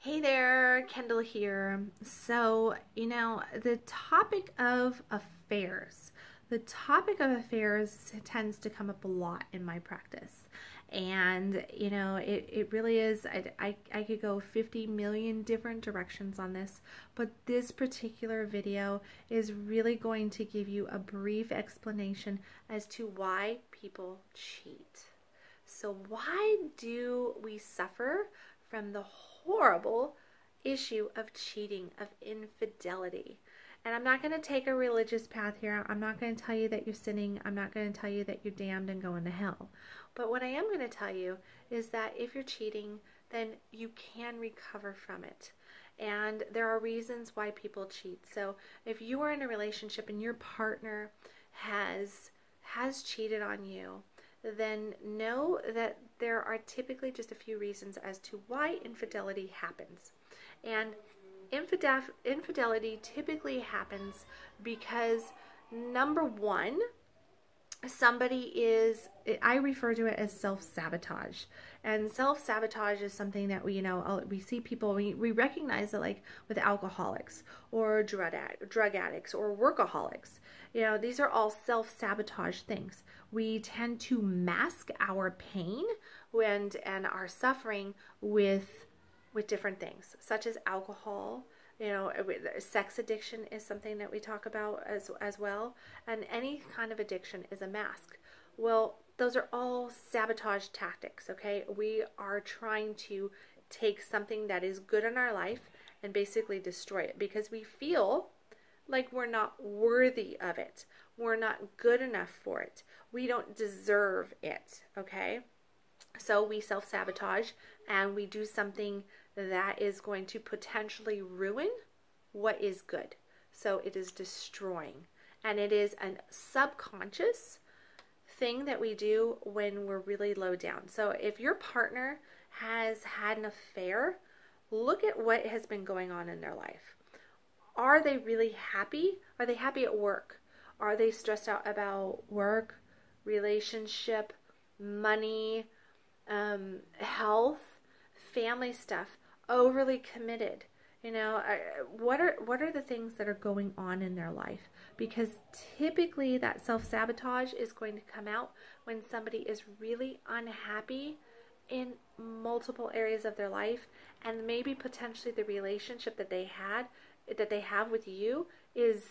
Hey there, Kendall here. So, the topic of affairs tends to come up a lot in my practice. And, it really is, I could go 50 million different directions on this, but this particular video is really going to give you a brief explanation as to why people cheat. So, why do we suffer from the horrible issue of cheating, of infidelity? And I'm not going to take a religious path here. I'm not going to tell you that you're sinning. I'm not going to tell you that you're damned and going to hell. But what I am going to tell you is that if you're cheating, then you can recover from it. And there are reasons why people cheat. So if you are in a relationship and your partner has cheated on you, then know that there are typically just a few reasons as to why infidelity happens. And infidelity typically happens because, number one, I refer to it as self-sabotage. And self-sabotage is something that we see people, we recognize it, like with alcoholics or drug addicts or workaholics. These are all self-sabotage things. We tend to mask our pain and our suffering with different things, such as alcohol. Sex addiction is something that we talk about as well, and any kind of addiction is a mask. Well, those are all sabotage tactics, okay? We are trying to take something that is good in our life and basically destroy it because we feel like we're not worthy of it. We're not good enough for it. We don't deserve it, okay? So we self-sabotage and we do something that is going to potentially ruin what is good. So it is destroying. And it is a subconscious thing that we do when we're really low down. So if your partner has had an affair, look at what has been going on in their life. Are they really happy? Are they happy at work? Are they stressed out about work, relationship, money, health, family stuff, overly committed? What are the things that are going on in their life? Because typically that self-sabotage is going to come out when somebody is really unhappy in multiple areas of their life, and maybe potentially the relationship that they have with you is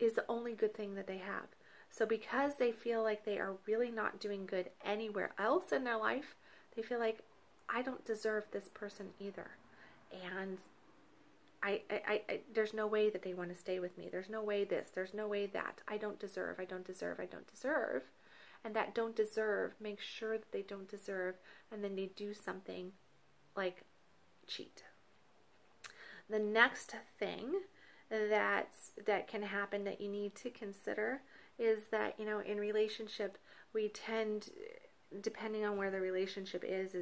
the only good thing that they have. So because they feel like they are really not doing good anywhere else in their life, they feel like, I don't deserve this person either. And there's no way that they want to stay with me. There's no way this, there's no way that. I don't deserve, I don't deserve, I don't deserve. And that don't deserve makes sure that they don't deserve, and then they do something like cheat. The next thing that can happen that you need to consider is that, in relationship, we tend, depending on where the relationship is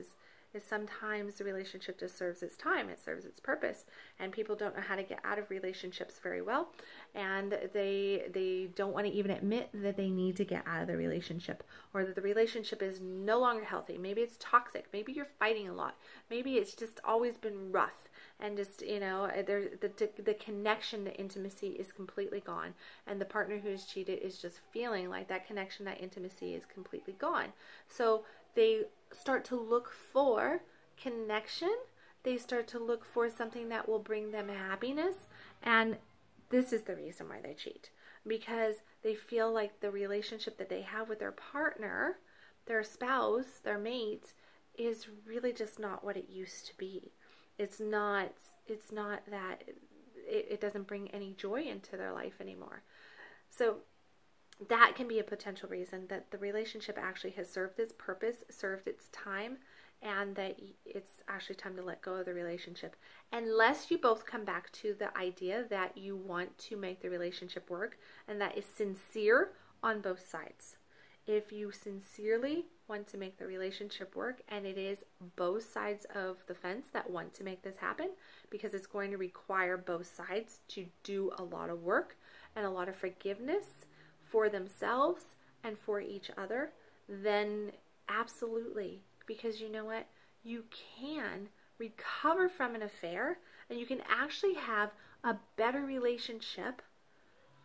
sometimes the relationship just serves its time, it serves its purpose, and people don't know how to get out of relationships very well, and they don't want to even admit that they need to get out of the relationship, or that the relationship is no longer healthy. Maybe it's toxic, maybe you're fighting a lot, maybe it's just always been rough, and just, the connection, the intimacy is completely gone, and the partner who's cheated is just feeling like that connection, that intimacy is completely gone. So they start to look for connection. They start to look for something that will bring them happiness. And this is the reason why they cheat. Because they feel like the relationship that they have with their partner, their spouse, their mate, is really just not what it used to be. It's not that it doesn't bring any joy into their life anymore. So that can be a potential reason that the relationship actually has served its purpose, served its time, and that it's actually time to let go of the relationship. Unless you both come back to the idea that you want to make the relationship work, and that is sincere on both sides. If you sincerely want to make the relationship work, and it is both sides of the fence that want to make this happen, because it's going to require both sides to do a lot of work and a lot of forgiveness for themselves and for each other, then absolutely. Because you know what? You can recover from an affair, and you can actually have a better relationship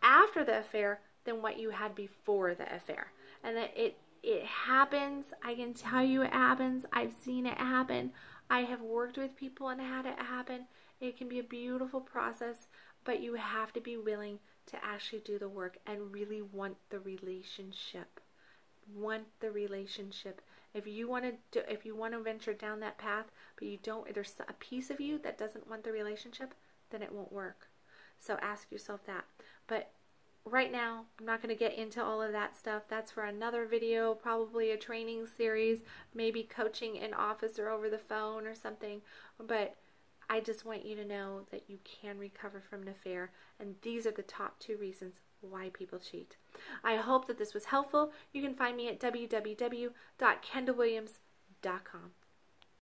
after the affair than what you had before the affair. And that it happens. I can tell you it happens. I've seen it happen. I have worked with people and had it happen. It can be a beautiful process, but you have to be willing to actually do the work and really want the relationship. Want the relationship. If you want to venture down that path, but you don't, there's a piece of you that doesn't want the relationship, then it won't work. So ask yourself that. But right now, I'm not going to get into all of that stuff. That's for another video, probably a training series, maybe coaching in office or over the phone or something. But I just want you to know that you can recover from an affair, and these are the top 2 reasons why people cheat. I hope that this was helpful. You can find me at www.kendallwilliams.com.